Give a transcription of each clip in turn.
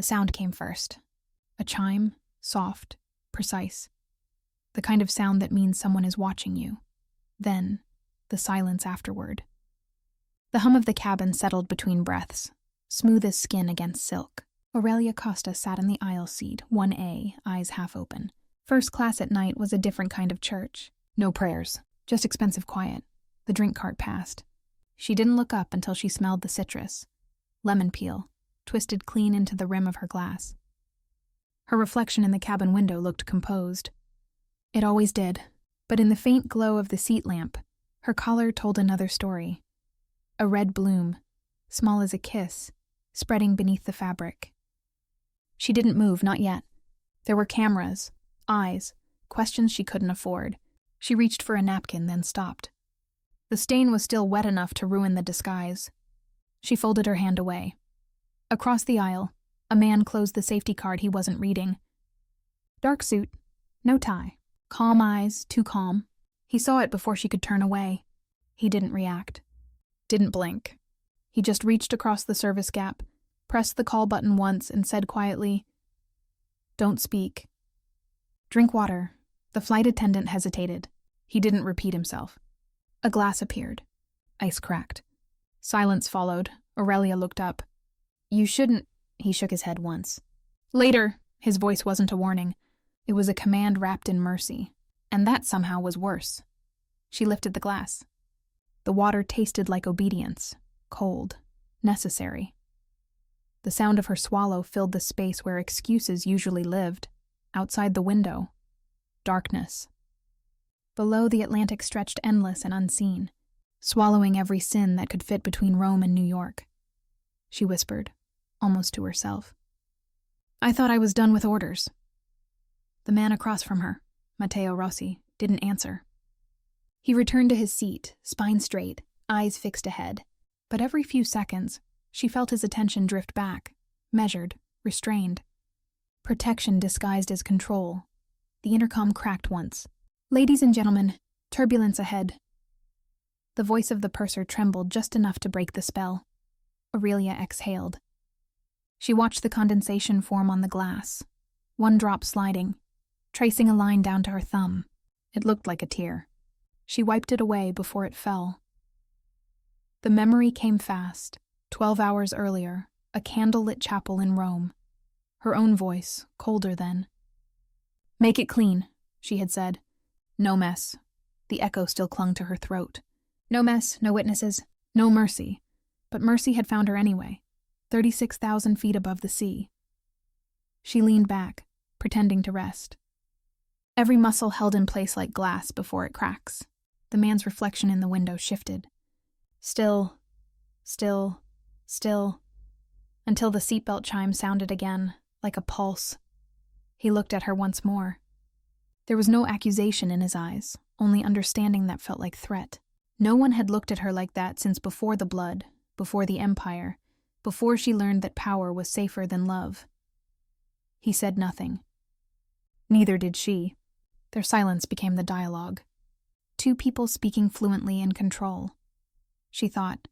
The sound came first. A chime, soft, precise. The kind of sound that means someone is watching you. Then, the silence afterward. The hum of the cabin settled between breaths, smooth as skin against silk. Aurelia Costa sat in the aisle seat, 1A, eyes half open. First class at night was a different kind of church. No prayers, just expensive quiet. The drink cart passed. She didn't look up until she smelled the citrus. Lemon peel, twisted clean into the rim of her glass. Her reflection in the cabin window looked composed. It always did, but in the faint glow of the seat lamp, her collar told another story. A red bloom, small as a kiss, spreading beneath the fabric. She didn't move, not yet. There were cameras, eyes, questions she couldn't afford. She reached for a napkin, then stopped. The stain was still wet enough to ruin the disguise. She folded her hand away. Across the aisle, a man closed the safety card he wasn't reading. Dark suit, no tie, calm eyes, too calm. He saw it before she could turn away. He didn't react. Didn't blink. He just reached across the service gap, pressed the call button once, and said quietly, "Don't speak." "Drink water." The flight attendant hesitated. He didn't repeat himself. A glass appeared. Ice cracked. Silence followed. Aurelia looked up. "You shouldn't." He shook his head once. "Later." His voice wasn't a warning. It was a command wrapped in mercy. And that somehow was worse. She lifted the glass. The water tasted like obedience. Cold. Necessary. The sound of her swallow filled the space where excuses usually lived. Outside the window. Darkness. Below, the Atlantic stretched endless and unseen, swallowing every sin that could fit between Rome and New York. She whispered, almost to herself. "I thought I was done with orders." The man across from her, Matteo Rossi, didn't answer. He returned to his seat, spine straight, eyes fixed ahead. But every few seconds, she felt his attention drift back, measured, restrained. Protection disguised as control. The intercom cracked once. "Ladies and gentlemen, turbulence ahead." The voice of the purser trembled just enough to break the spell. Aurelia exhaled. She watched the condensation form on the glass, one drop sliding, tracing a line down to her thumb. It looked like a tear. She wiped it away before it fell. The memory came fast. 12 hours earlier, a candlelit chapel in Rome. Her own voice, colder then. "Make it clean," she had said. No mess. The echo still clung to her throat. No mess, no witnesses, no mercy. But mercy had found her anyway, 36,000 feet above the sea. She leaned back, pretending to rest. Every muscle held in place like glass before it cracks. The man's reflection in the window shifted. Still, still, still, until the seatbelt chime sounded again, like a pulse. He looked at her once more. There was no accusation in his eyes, only understanding that felt like threat. No one had looked at her like that since before the blood, before the empire, before she learned that power was safer than love. He said nothing. Neither did she. Their silence became the dialogue. Two people speaking fluently in control. She thought,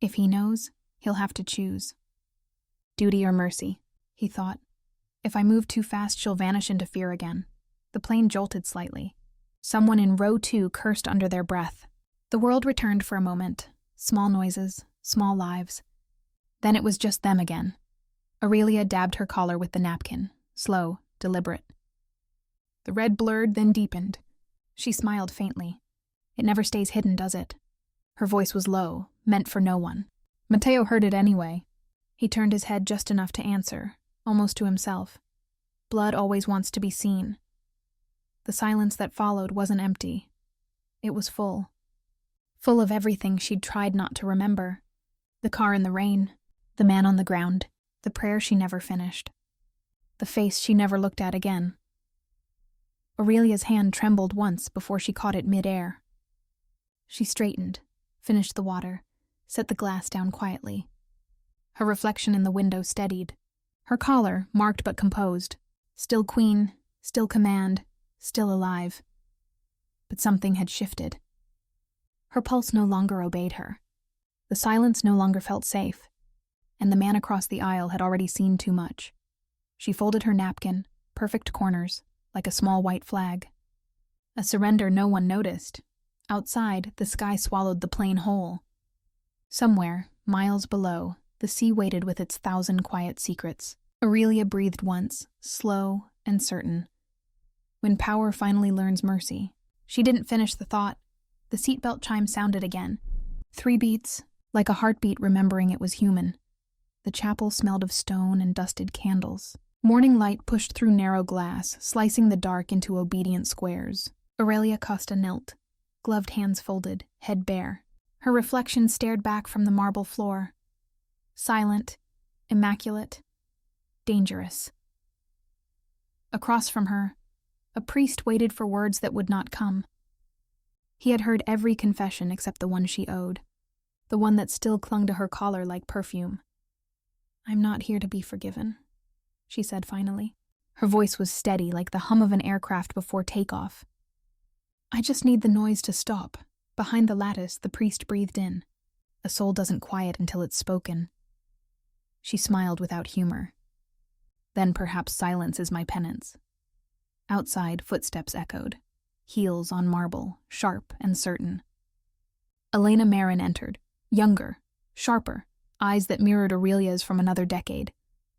if he knows, he'll have to choose. Duty or mercy, he thought. If I move too fast, she'll vanish into fear again. The plane jolted slightly. Someone in row 2 cursed under their breath. The world returned for a moment. Small noises, small lives. Then it was just them again. Aurelia dabbed her collar with the napkin, slow, deliberate. The red blurred, then deepened. She smiled faintly. It never stays hidden, does it? Her voice was low, meant for no one. Matteo heard it anyway. He turned his head just enough to answer, almost to himself. Blood always wants to be seen. The silence that followed wasn't empty. It was full. Full of everything she'd tried not to remember. The car in the rain, the man on the ground, the prayer she never finished, the face she never looked at again. Aurelia's hand trembled once before she caught it mid-air. She straightened, finished the water, set the glass down quietly. Her reflection in the window steadied. Her collar, marked but composed. Still queen, still command, still alive. But something had shifted. Her pulse no longer obeyed her. The silence no longer felt safe. and the man across the aisle had already seen too much. She folded her napkin, perfect corners, like a small white flag. A surrender no one noticed. Outside, the sky swallowed the plane whole. Somewhere, miles below, the sea waited with its 1,000 quiet secrets. Aurelia breathed once, slow and certain. When power finally learns mercy. She didn't finish the thought. The seatbelt chime sounded again. 3 beats, like a heartbeat remembering it was human. The chapel smelled of stone and dusted candles. Morning light pushed through narrow glass, slicing the dark into obedient squares. Aurelia Costa knelt, gloved hands folded, head bare. Her reflection stared back from the marble floor. Silent, immaculate, dangerous. Across from her, a priest waited for words that would not come. He had heard every confession except the one she owed, the one that still clung to her collar like perfume. "I'm not here to be forgiven," she said finally. Her voice was steady, like the hum of an aircraft before takeoff. "I just need the noise to stop." Behind the lattice, the priest breathed in. A soul doesn't quiet until it's spoken. She smiled without humor. "Then perhaps silence is my penance." Outside, footsteps echoed. Heels on marble, sharp and certain. Elena Marin entered, younger, sharper, eyes that mirrored Aurelia's from another decade.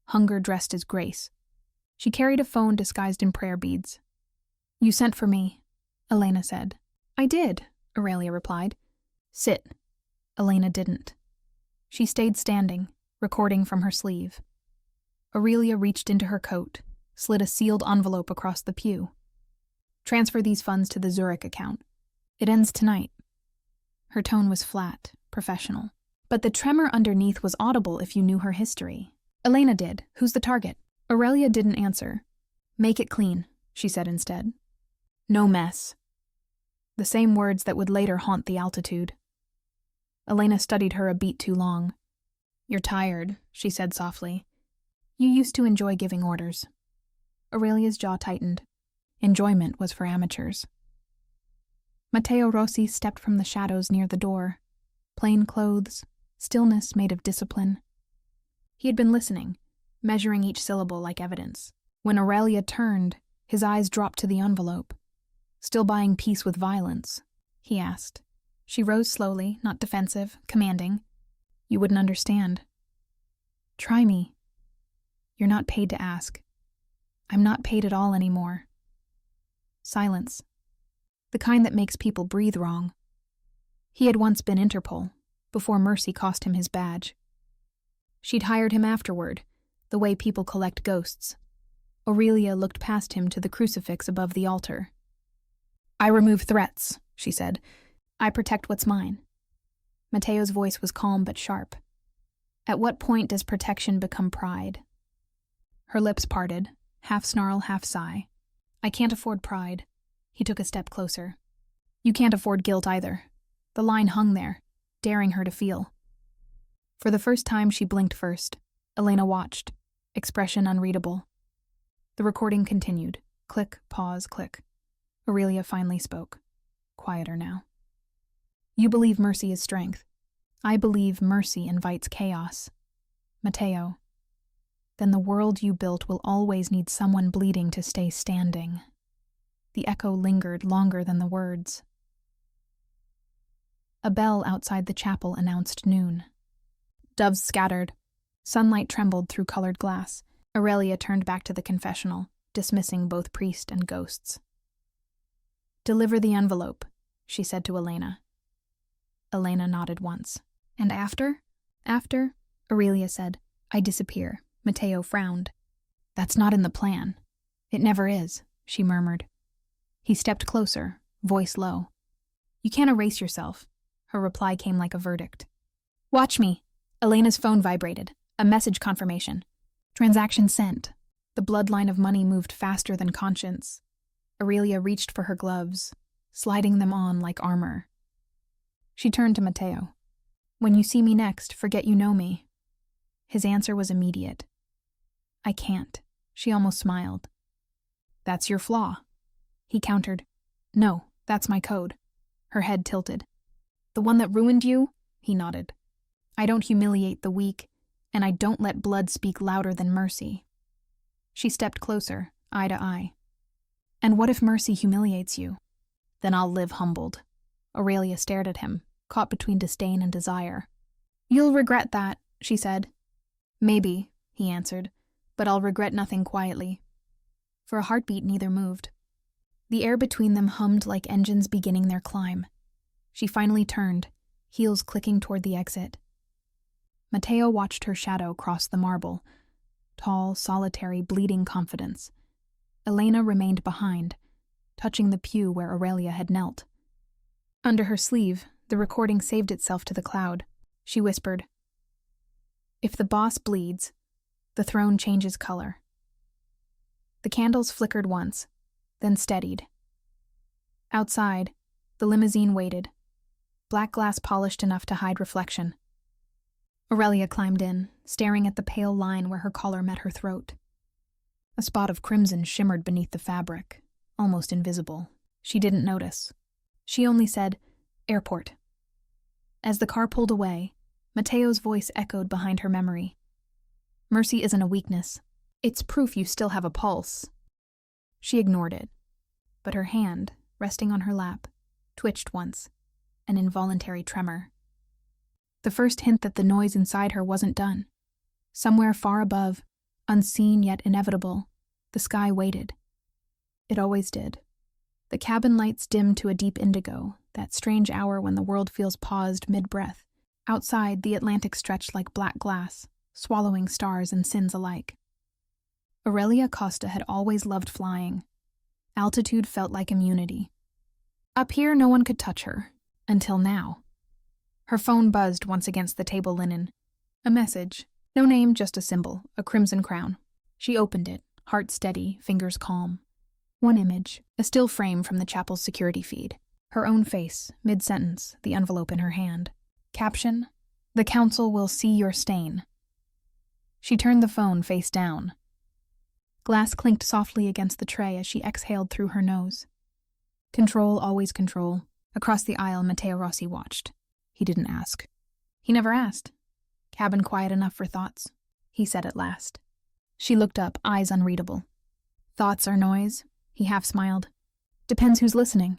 Hunger dressed as grace. She carried a phone disguised in prayer beads. "You sent for me," Elena said. "I did," Aurelia replied. "Sit." Elena didn't. She stayed standing, recording from her sleeve. Aurelia reached into her coat, slid a sealed envelope across the pew. "Transfer these funds to the Zurich account. It ends tonight." Her tone was flat, professional. But the tremor underneath was audible if you knew her history. "Elena did. Who's the target?" Aurelia didn't answer. "Make it clean," she said instead. "No mess." The same words that would later haunt the altitude. Elena studied her a beat too long. "You're tired," she said softly. "You used to enjoy giving orders." Aurelia's jaw tightened. Enjoyment was for amateurs. Matteo Rossi stepped from the shadows near the door. Plain clothes, stillness made of discipline. He had been listening, measuring each syllable like evidence. When Aurelia turned, his eyes dropped to the envelope. "Still buying peace with violence?" he asked. She rose slowly, not defensive, commanding. "You wouldn't understand." "Try me." "You're not paid to ask." "I'm not paid at all anymore." Silence. The kind that makes people breathe wrong. He had once been Interpol, before mercy cost him his badge. She'd hired him afterward, the way people collect ghosts. Aurelia looked past him to the crucifix above the altar. "I remove threats," she said. "I protect what's mine." Matteo's voice was calm but sharp. "At what point does protection become pride?" Her lips parted, half snarl, half sigh. "I can't afford pride." He took a step closer. "You can't afford guilt either." The line hung there, daring her to feel. For the first time, she blinked first. Elena watched, expression unreadable. The recording continued. Click, pause, click. Aurelia finally spoke. Quieter now. "You believe mercy is strength. I believe mercy invites chaos. Matteo, then the world you built will always need someone bleeding to stay standing." The echo lingered longer than the words. A bell outside the chapel announced noon. Doves scattered. Sunlight trembled through colored glass. Aurelia turned back to the confessional, dismissing both priest and ghosts. "Deliver the envelope," she said to Elena. Elena nodded once. "And after?" "After," Aurelia said, "I disappear." Matteo frowned. "That's not in the plan." "It never is," she murmured. He stepped closer, voice low. "You can't erase yourself." Her reply came like a verdict. "Watch me." Elena's phone vibrated. A message confirmation. Transaction sent. The bloodline of money moved faster than conscience. Aurelia reached for her gloves, sliding them on like armor. She turned to Matteo. "When you see me next, forget you know me." His answer was immediate. "I can't." She almost smiled. "That's your flaw." He countered. "No, that's my code." Her head tilted. "The one that ruined you?" He nodded. "I don't humiliate the weak. and I don't let blood speak louder than mercy. She stepped closer, eye to eye. And what if mercy humiliates you? Then I'll live humbled. Aurelia stared at him, caught between disdain and desire. You'll regret that, she said. Maybe, he answered, but I'll regret nothing quietly. For a heartbeat, neither moved. The air between them hummed like engines beginning their climb. She finally turned, heels clicking toward the exit. Mateo watched her shadow cross the marble, tall, solitary, bleeding confidence. Elena remained behind, touching the pew where Aurelia had knelt. Under her sleeve, the recording saved itself to the cloud. She whispered, "If the boss bleeds, the throne changes color." The candles flickered once, then steadied. Outside, the limousine waited, black glass polished enough to hide reflection. Aurelia climbed in, staring at the pale line where her collar met her throat. A spot of crimson shimmered beneath the fabric, almost invisible. She didn't notice. She only said, "Airport." As the car pulled away, Mateo's voice echoed behind her memory. Mercy isn't a weakness. It's proof you still have a pulse. She ignored it, but her hand, resting on her lap, twitched once, an involuntary tremor. The first hint that the noise inside her wasn't done. Somewhere far above, unseen yet inevitable, the sky waited. It always did. The cabin lights dimmed to a deep indigo, that strange hour when the world feels paused mid-breath. Outside, the Atlantic stretched like black glass, swallowing stars and sins alike. Aurelia Costa had always loved flying. Altitude felt like immunity. Up here, no one could touch her, until now. Her phone buzzed once against the table linen. A message. No name, just a symbol, a crimson crown. She opened it, heart steady, fingers calm. One image, a still frame from the chapel's security feed. Her own face, mid-sentence, the envelope in her hand. Caption, "The council will see your stain." She turned the phone face down. Glass clinked softly against the tray as she exhaled through her nose. Control, always control. Across the aisle, Matteo Rossi watched. He didn't ask. He never asked. Cabin quiet enough for thoughts, he said at last. She looked up, eyes unreadable. Thoughts are noise, he half smiled. Depends who's listening.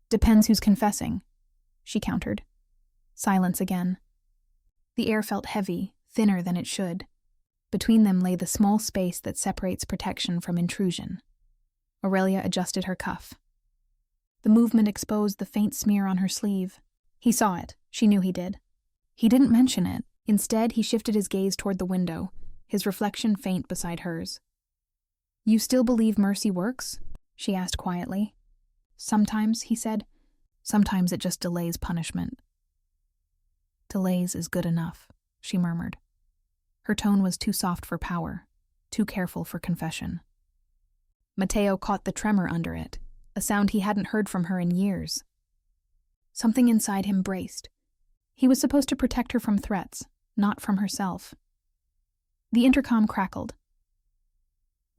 Depends who's confessing, she countered. Silence again. The air felt heavy, thinner than it should. Between them lay the small space that separates protection from intrusion. Aurelia adjusted her cuff. The movement exposed the faint smear on her sleeve. He saw it. She knew he did. He didn't mention it. Instead, he shifted his gaze toward the window, his reflection faint beside hers. You still believe mercy works? She asked quietly. Sometimes, he said. Sometimes it just delays punishment. Delays is good enough, she murmured. Her tone was too soft for power, too careful for confession. Matteo caught the tremor under it, a sound he hadn't heard from her in years. Something inside him braced. He was supposed to protect her from threats, not from herself. The intercom crackled.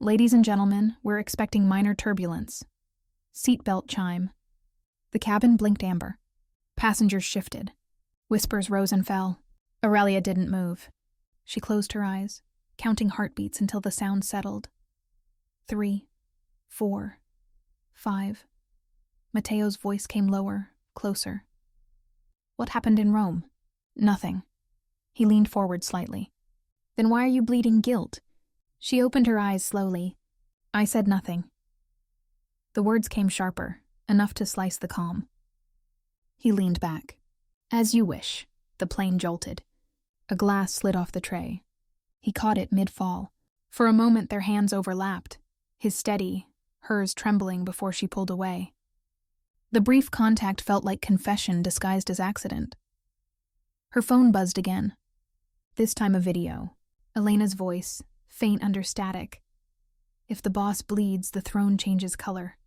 Ladies and gentlemen, we're expecting minor turbulence. Seatbelt chime. The cabin blinked amber. Passengers shifted. Whispers rose and fell. Aurelia didn't move. She closed her eyes, counting heartbeats until the sound settled. 3, 4, 5. Matteo's voice came lower, closer. What happened in Rome? Nothing. He leaned forward slightly. Then why are you bleeding guilt? She opened her eyes slowly. I said nothing. The words came sharper, enough to slice the calm. He leaned back. As you wish. The plane jolted. A glass slid off the tray. He caught it mid-fall. For a moment their hands overlapped, his steady, hers trembling before she pulled away. The brief contact felt like confession disguised as accident. Her phone buzzed again. This time a video. Elena's voice, faint under static. If the boss bleeds, the throne changes color.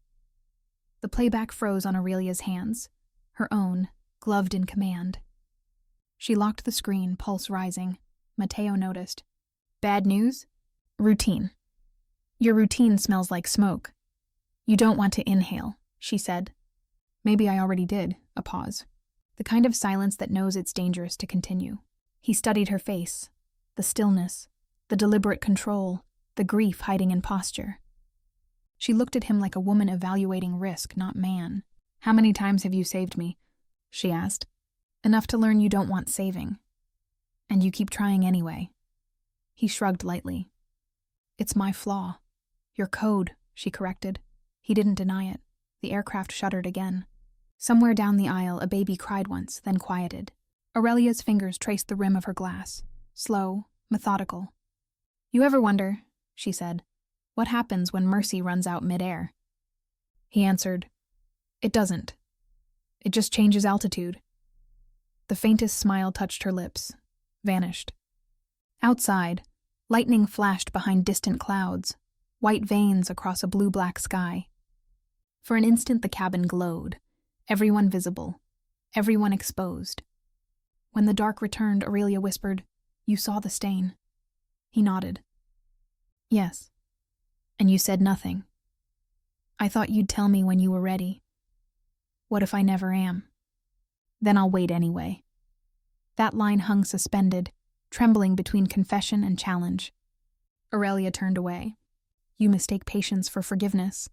The playback froze on Aurelia's hands, her own, gloved in command. She locked the screen, pulse rising. Matteo noticed. Bad news? Routine. Your routine smells like smoke. You don't want to inhale, she said. Maybe I already did. A pause. The kind of silence that knows it's dangerous to continue. He studied her face. the stillness, the deliberate control, the grief hiding in posture. She looked at him like a woman evaluating risk, not man. "How many times have you saved me?" she asked. "Enough to learn you don't want saving. And you keep trying anyway." He shrugged lightly. "It's my flaw." "Your code," she corrected. He didn't deny it. The aircraft shuddered again. Somewhere down the aisle, a baby cried once, then quieted. Aurelia's fingers traced the rim of her glass. Slow, methodical. "You ever wonder," she said, "what happens when mercy runs out midair?" He answered, "It doesn't. It just changes altitude." The faintest smile touched her lips, vanished. Outside, lightning flashed behind distant clouds, white veins across a blue-black sky. For an instant the cabin glowed, everyone visible, everyone exposed. When the dark returned, Aurelia whispered, "You saw the stain." He nodded. "Yes. And you said nothing. I thought you'd tell me when you were ready. What if I never am? Then I'll wait anyway." That line hung suspended, trembling between confession and challenge. Aurelia turned away. "You mistake patience for forgiveness."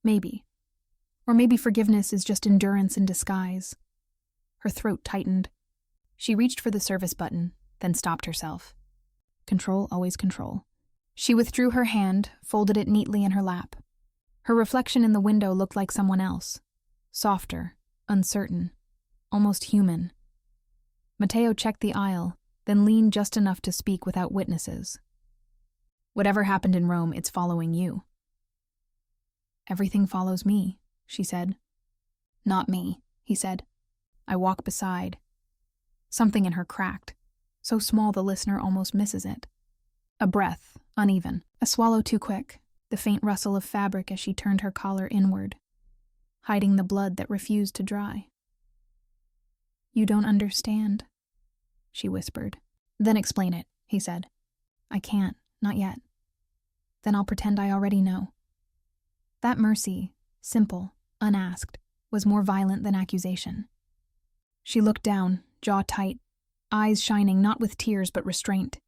"Maybe. Or maybe forgiveness is just endurance in disguise." Her throat tightened. She reached for the service button, then stopped herself. Control, always control. She withdrew her hand, folded it neatly in her lap. Her reflection in the window looked like someone else. Softer, uncertain, almost human. Matteo checked the aisle, then leaned just enough to speak without witnesses. "Whatever happened in Rome, it's following you." "Everything follows me," she said. "Not me," he said. "I walk beside." Something in her cracked, so small the listener almost misses it. A breath, uneven, a swallow too quick, the faint rustle of fabric as she turned her collar inward, hiding the blood that refused to dry. "You don't understand," she whispered. "Then explain it," he said. "I can't, not yet. Then I'll pretend I already know." That mercy, simple, unasked, was more violent than accusation. She looked down, jaw tight, eyes shining not with tears but restraint.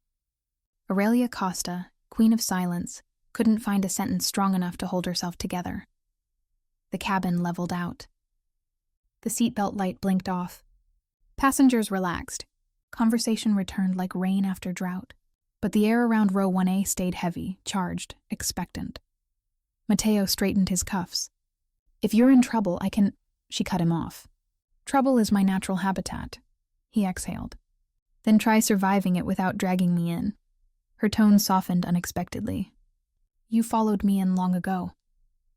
Aurelia Costa, queen of silence, couldn't find a sentence strong enough to hold herself together. The cabin leveled out. The seatbelt light blinked off. Passengers relaxed. Conversation returned like rain after drought. But the air around row 1A stayed heavy, charged, expectant. Matteo straightened his cuffs. "If you're in trouble, I can—" She cut him off. "Trouble is my natural habitat," he exhaled. "Then try surviving it without dragging me in." Her tone softened unexpectedly. "You followed me in long ago."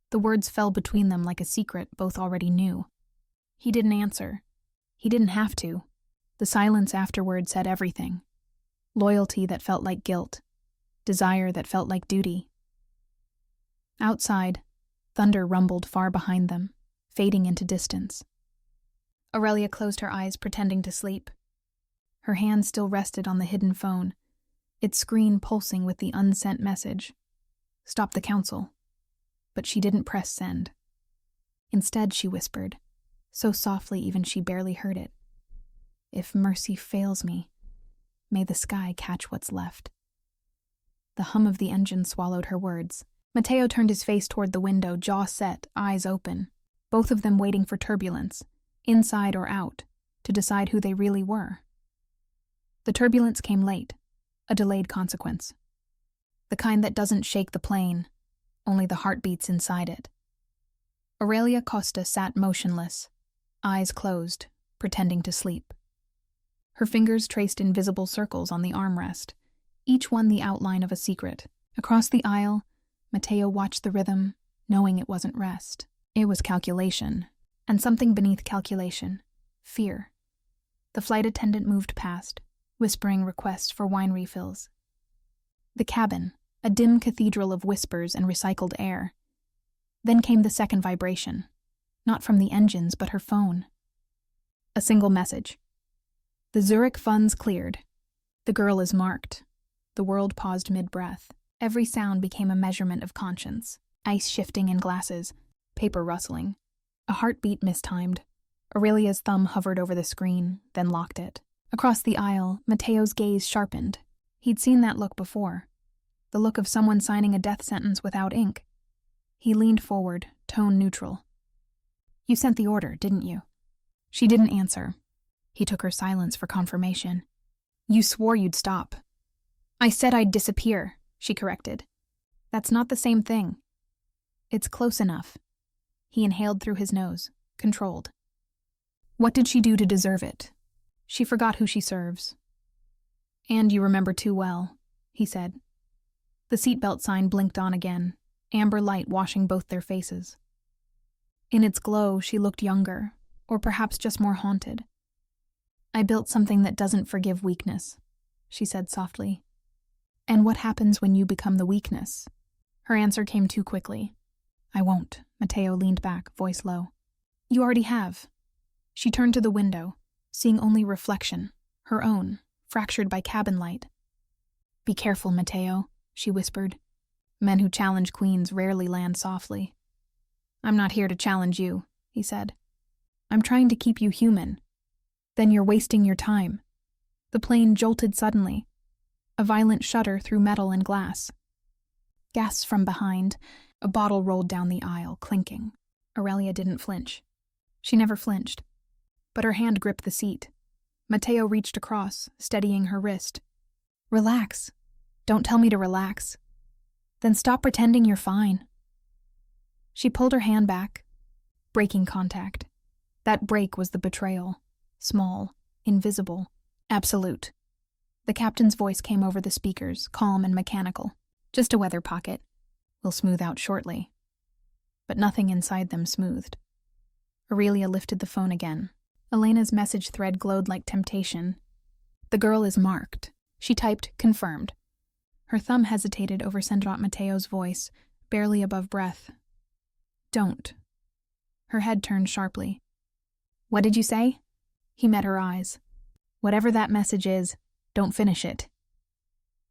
The words fell between them like a secret both already knew. He didn't answer. He didn't have to. The silence afterward said everything. Loyalty that felt like guilt. Desire that felt like duty. Outside, thunder rumbled far behind them, fading into distance. Aurelia closed her eyes, pretending to sleep. Her hand still rested on the hidden phone, its screen pulsing with the unsent message. "Stop the council." But she didn't press send. Instead, she whispered, so softly even she barely heard it. "If mercy fails me, may the sky catch what's left." The hum of the engine swallowed her words. Matteo turned his face toward the window, jaw set, eyes open, both of them waiting for turbulence, inside or out, to decide who they really were. The turbulence came late, a delayed consequence. The kind that doesn't shake the plane, only the heartbeats inside it. Aurelia Costa sat motionless, eyes closed, pretending to sleep. Her fingers traced invisible circles on the armrest, each one the outline of a secret. Across the aisle, Matteo watched the rhythm, knowing it wasn't rest. It was calculation, and something beneath calculation, fear. The flight attendant moved past, whispering requests for wine refills. The cabin, a dim cathedral of whispers and recycled air. Then came the second vibration, not from the engines but her phone. A single message. "The Zurich funds cleared. The girl is marked." The world paused mid-breath. Every sound became a measurement of conscience. Ice shifting in glasses, paper rustling. A heartbeat mistimed. Aurelia's thumb hovered over the screen, then locked it. Across the aisle, Mateo's gaze sharpened. He'd seen that look before. The look of someone signing a death sentence without ink. He leaned forward, tone neutral. "You sent the order, didn't you?" She didn't answer. He took her silence for confirmation. "You swore you'd stop." "I said I'd disappear," she corrected. "That's not the same thing." "It's close enough." He inhaled through his nose, controlled. "What did she do to deserve it?" "She forgot who she serves." "And you remember too well," he said. The seatbelt sign blinked on again, amber light washing both their faces. In its glow, she looked younger, or perhaps just more haunted. "I built something that doesn't forgive weakness," she said softly. "And what happens when you become the weakness?" Her answer came too quickly. "I won't." Mateo leaned back, voice low. "You already have." She turned to the window, seeing only reflection, her own, fractured by cabin light. "Be careful, Mateo," she whispered. "Men who challenge queens rarely land softly." "I'm not here to challenge you," he said. "I'm trying to keep you human." "Then you're wasting your time." The plane jolted suddenly, a violent shudder through metal and glass. Gasps from behind, a bottle rolled down the aisle, clinking. Aurelia didn't flinch. She never flinched. But her hand gripped the seat. Mateo reached across, steadying her wrist. "Relax. Don't tell me to relax. Then stop pretending you're fine." She pulled her hand back, breaking contact. That break was the betrayal. Small, invisible, absolute. The captain's voice came over the speakers, calm and mechanical. "Just a weather pocket. Will smooth out shortly." But nothing inside them smoothed. Aurelia lifted the phone again. Elena's message thread glowed like temptation. "The girl is marked." She typed, "confirmed." Her thumb hesitated over Senrat Mateo's voice, barely above breath. "Don't." Her head turned sharply. "What did you say?" He met her eyes. "Whatever that message is, don't finish it."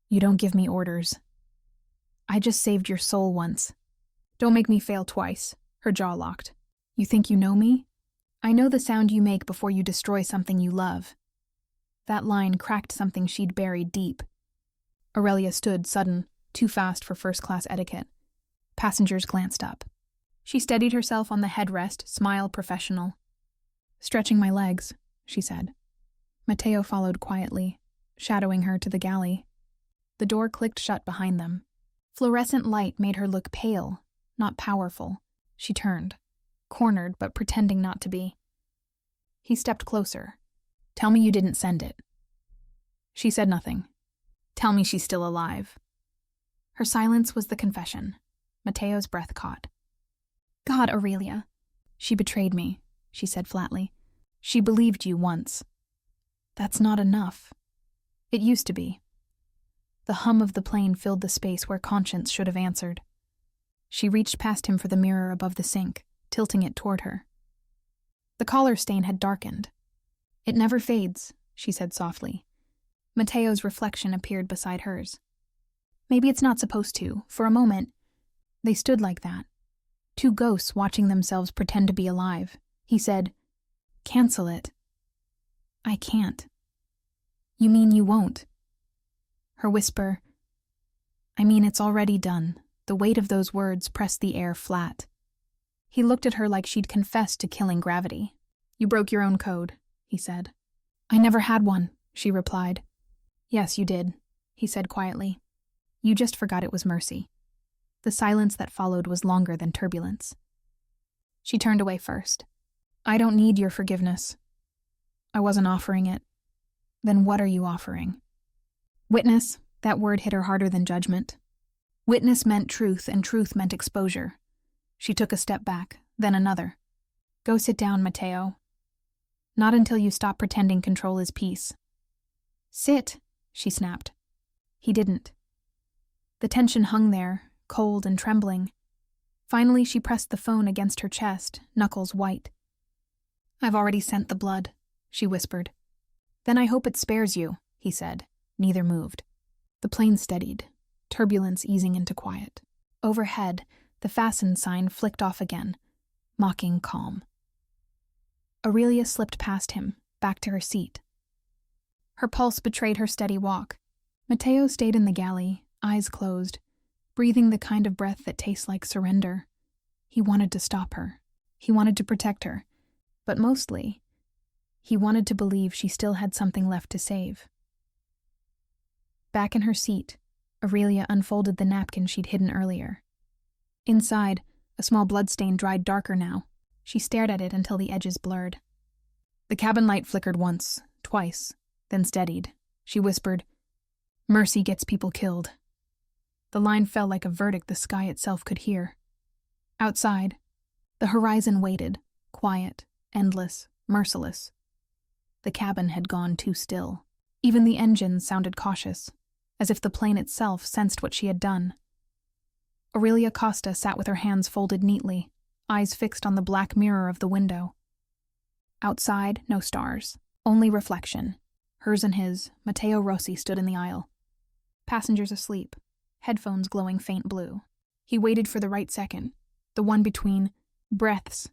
"You don't give me orders." "I just saved your soul once. Don't make me fail twice." Her jaw locked. "You think you know me? I know the sound you make before you destroy something you love." That line cracked something she'd buried deep. Aurelia stood, sudden, too fast for first-class etiquette. Passengers glanced up. She steadied herself on the headrest, smile professional. "Stretching my legs," she said. Mateo followed quietly, shadowing her to the galley. The door clicked shut behind them. Fluorescent light made her look pale, not powerful. She turned, cornered but pretending not to be. He stepped closer. "Tell me you didn't send it." She said nothing. "Tell me she's still alive." Her silence was the confession. Mateo's breath caught. "God, Aurelia." "She betrayed me," she said flatly. "She believed you once." "That's not enough." "It used to be." The hum of the plane filled the space where conscience should have answered. She reached past him for the mirror above the sink, tilting it toward her. The collar stain had darkened. "It never fades," she said softly. Mateo's reflection appeared beside hers. "Maybe it's not supposed to. For a moment." They stood like that, two ghosts watching themselves pretend to be alive. He said, "Cancel it." "I can't." "You mean you won't?" Her whisper, "I mean it's already done." The weight of those words pressed the air flat. He looked at her like she'd confessed to killing gravity. "You broke your own code," he said. "I never had one," she replied. "Yes, you did," he said quietly. "You just forgot it was mercy." The silence that followed was longer than turbulence. She turned away first. "I don't need your forgiveness." "I wasn't offering it." "Then what are you offering?" "Witness." That word hit her harder than judgment. Witness meant truth, and truth meant exposure. She took a step back, then another. "Go sit down, Mateo." "Not until you stop pretending control is peace." "Sit," she snapped. He didn't. The tension hung there, cold and trembling. Finally, she pressed the phone against her chest, knuckles white. "I've already sent the blood," she whispered. "Then I hope it spares you," he said. Neither moved. The plane steadied, turbulence easing into quiet. Overhead, the fasten sign flicked off again, mocking calm. Aurelia slipped past him, back to her seat. Her pulse betrayed her steady walk. Mateo stayed in the galley, eyes closed, breathing the kind of breath that tastes like surrender. He wanted to stop her. He wanted to protect her. But mostly, he wanted to believe she still had something left to save. Back in her seat, Aurelia unfolded the napkin she'd hidden earlier. Inside, a small bloodstain dried darker now. She stared at it until the edges blurred. The cabin light flickered once, twice, then steadied. She whispered, "Mercy gets people killed." The line fell like a verdict the sky itself could hear. Outside, the horizon waited, quiet, endless, merciless. The cabin had gone too still. Even the engines sounded cautious, as if the plane itself sensed what she had done. Aurelia Costa sat with her hands folded neatly, eyes fixed on the black mirror of the window. Outside, no stars, only reflection. Hers and his, Matteo Rossi stood in the aisle. Passengers asleep, headphones glowing faint blue. He waited for the right second, the one between breaths.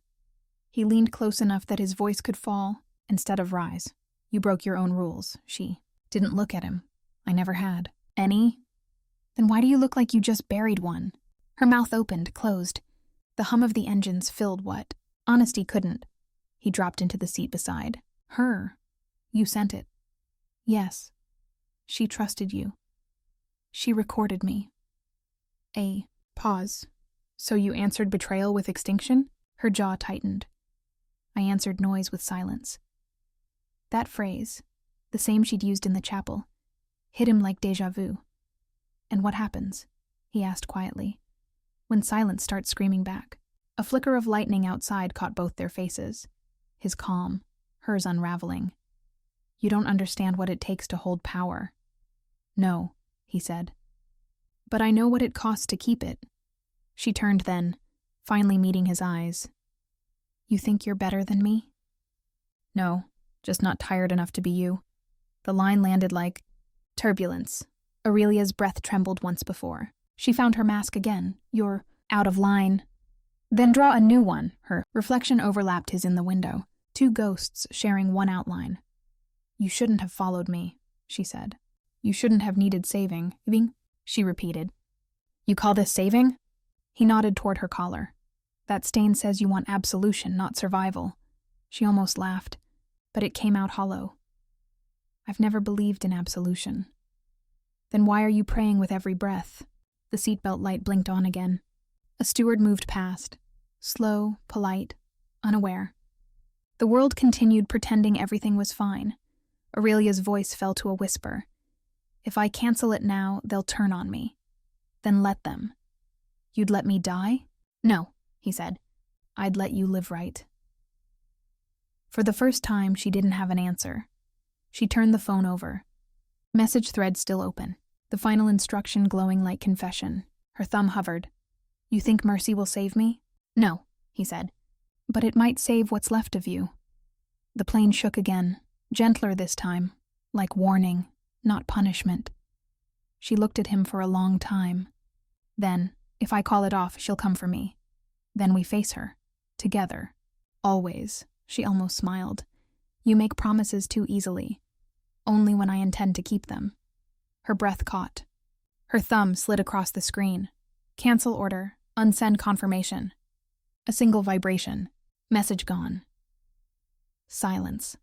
He leaned close enough that his voice could fall instead of rise. "You broke your own rules," she didn't look at him. "I never had." "Any? Then why do you look like you just buried one?" Her mouth opened, closed. The hum of the engines filled what honesty couldn't. He dropped into the seat beside her. "You sent it." "Yes. She trusted you. She recorded me." A pause. "So you answered betrayal with extinction?" Her jaw tightened. "I answered noise with silence." That phrase, the same she'd used in the chapel, hit him like déjà vu. "And what happens?" he asked quietly, "when silence starts screaming back?" A flicker of lightning outside caught both their faces. His calm, hers unraveling. "You don't understand what it takes to hold power." "No," he said. "But I know what it costs to keep it." She turned then, finally meeting his eyes. "You think you're better than me?" "No, just not tired enough to be you." The line landed like turbulence. Aurelia's breath trembled once before. She found her mask again. "You're out of line." "Then draw a new one." Her reflection overlapped his in the window, two ghosts sharing one outline. "You shouldn't have followed me," she said. "You shouldn't have needed saving." She repeated. "You call this saving?" He nodded toward her collar. "That stain says you want absolution, not survival." She almost laughed, but it came out hollow. "I've never believed in absolution." "Then why are you praying with every breath?" The seatbelt light blinked on again. A steward moved past, slow, polite, unaware. The world continued pretending everything was fine. Aurelia's voice fell to a whisper. "If I cancel it now, they'll turn on me. Then let them." "You'd let me die?" "No," he said. "I'd let you live right." For the first time, she didn't have an answer. She turned the phone over. Message thread still open, the final instruction glowing like confession. Her thumb hovered. "You think mercy will save me?" "No," he said. "But it might save what's left of you." The plane shook again, gentler this time, like warning, not punishment. She looked at him for a long time. "Then, if I call it off, she'll come for me. Then we face her. Together. Always." She almost smiled. "You make promises too easily. Only when I intend to keep them." Her breath caught. Her thumb slid across the screen. Cancel order. Unsend confirmation. A single vibration. Message gone. Silence.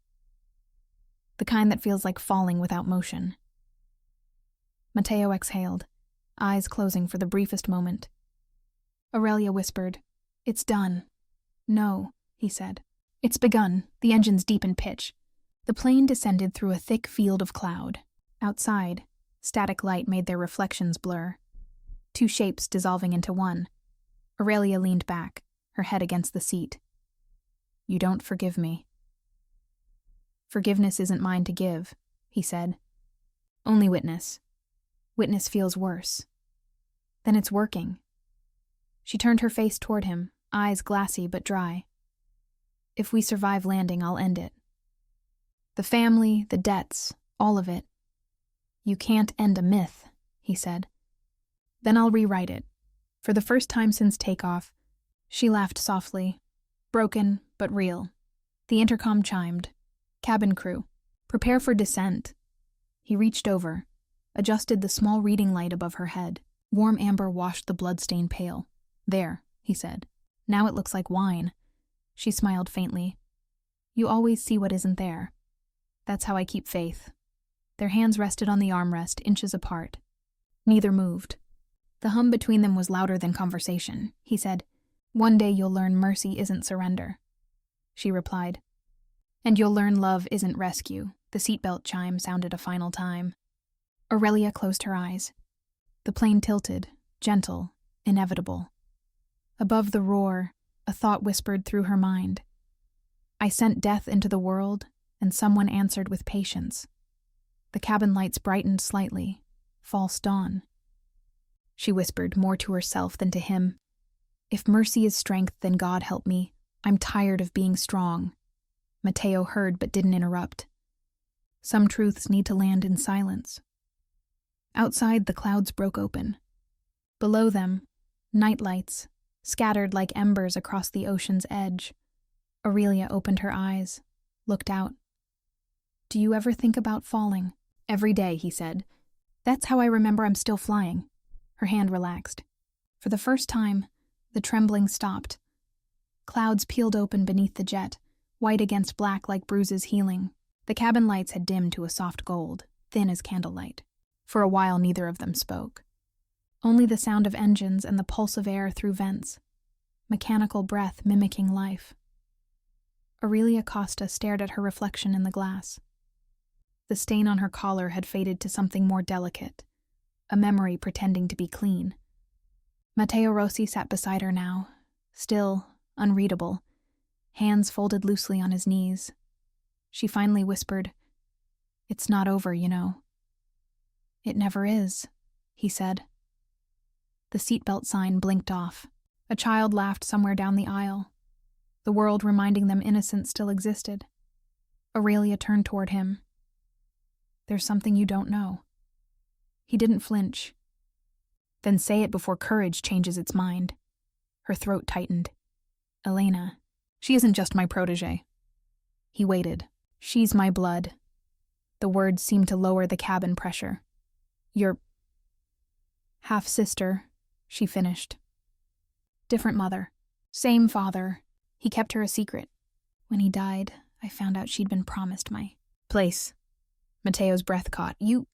The kind that feels like falling without motion. Mateo exhaled, eyes closing for the briefest moment. Aurelia whispered, "It's done." "No," he said. "It's begun." The engines deep in pitch. The plane descended through a thick field of cloud. Outside, static light made their reflections blur. Two shapes dissolving into one. Aurelia leaned back, her head against the seat. "You don't forgive me." "Forgiveness isn't mine to give," he said. "Only witness. Witness feels worse." "Then it's working." She turned her face toward him, eyes glassy but dry. "If we survive landing, I'll end it. The family, the debts, all of it." "You can't end a myth," he said. "Then I'll rewrite it." For the first time since takeoff, she laughed softly, broken but real. The intercom chimed. "Cabin crew, prepare for descent." He reached over, adjusted the small reading light above her head. Warm amber washed the blood-stained pail. "There," he said. "Now it looks like wine." She smiled faintly. "You always see what isn't there. That's how I keep faith." Their hands rested on the armrest, inches apart. Neither moved. The hum between them was louder than conversation. He said, "One day you'll learn mercy isn't surrender." She replied, "And you'll learn love isn't rescue." The seatbelt chime sounded a final time. Aurelia closed her eyes. The plane tilted, gentle, inevitable. Above the roar, a thought whispered through her mind. I sent death into the world, and someone answered with patience. The cabin lights brightened slightly. False dawn. She whispered, more to herself than to him. If mercy is strength, then God help me. I'm tired of being strong. Mateo heard but didn't interrupt. Some truths need to land in silence. Outside, the clouds broke open. Below them, night lights, scattered like embers across the ocean's edge. Aurelia opened her eyes, looked out. Do you ever think about falling? Every day, he said. That's how I remember I'm still flying. Her hand relaxed. For the first time, the trembling stopped. Clouds peeled open beneath the jet, white against black like bruises healing. The cabin lights had dimmed to a soft gold, thin as candlelight. For a while, neither of them spoke. Only the sound of engines and the pulse of air through vents. Mechanical breath mimicking life. Aurelia Costa stared at her reflection in the glass. The stain on her collar had faded to something more delicate, a memory pretending to be clean. Matteo Rossi sat beside her now, still, unreadable, hands folded loosely on his knees. She finally whispered, "It's not over, you know." "It never is," he said. The seatbelt sign blinked off. A child laughed somewhere down the aisle, the world reminding them innocence still existed. Aurelia turned toward him. "There's something you don't know." He didn't flinch. "Then say it before courage changes its mind." Her throat tightened. "Elena, she isn't just my protege." He waited. "She's my blood." The words seemed to lower the cabin pressure. "Your half-sister," she finished. "Different mother. Same father. He kept her a secret. When he died, I found out she'd been promised my place." Mateo's breath caught. "You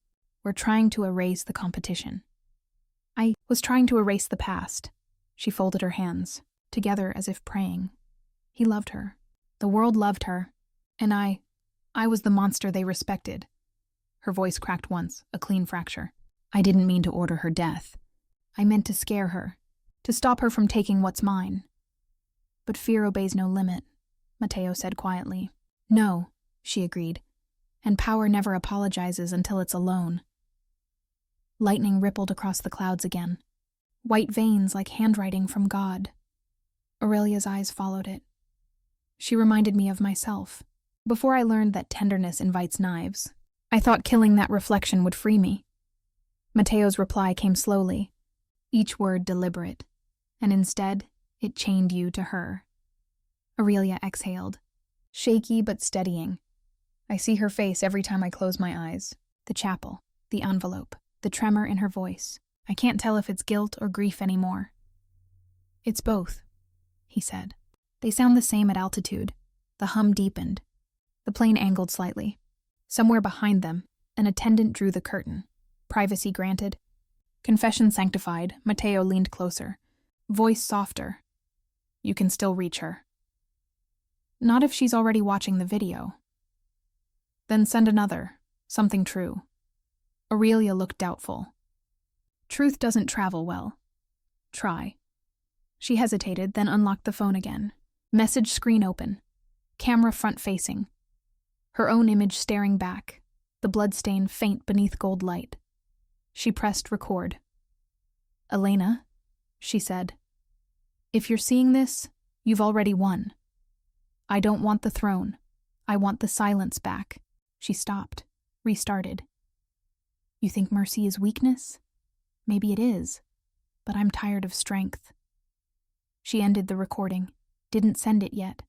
were trying to erase the competition." "I was trying to erase the past." She folded her hands, together as if praying. He loved her. The world loved her. And I was the monster they respected. Her voice cracked once, a clean fracture. "I didn't mean to order her death. I meant to scare her, to stop her from taking what's mine." "But fear obeys no limit," Mateo said quietly. "No," she agreed. "And power never apologizes until it's alone." Lightning rippled across the clouds again. White veins like handwriting from God. Aurelia's eyes followed it. She reminded me of myself. Before I learned that tenderness invites knives, I thought killing that reflection would free me. Mateo's reply came slowly, each word deliberate, and instead, it chained you to her. Aurelia exhaled, shaky but steadying. I see her face every time I close my eyes. The chapel, the envelope, the tremor in her voice. I can't tell if it's guilt or grief anymore. "It's both," he said. They sound the same at altitude. The hum deepened. The plane angled slightly. Somewhere behind them, an attendant drew the curtain. Privacy granted. Confession sanctified, Mateo leaned closer. Voice softer. "You can still reach her." "Not if she's already watching the video." "Then send another. Something true." Aurelia looked doubtful. "Truth doesn't travel well." "Try." She hesitated, then unlocked the phone again. Message screen open. Camera front-facing. Her own image staring back, the bloodstain faint beneath gold light. She pressed record. "Elena," she said, "if you're seeing this, you've already won. I don't want the throne. I want the silence back." She stopped, restarted. "You think mercy is weakness? Maybe it is, but I'm tired of strength." She ended the recording, didn't send it yet.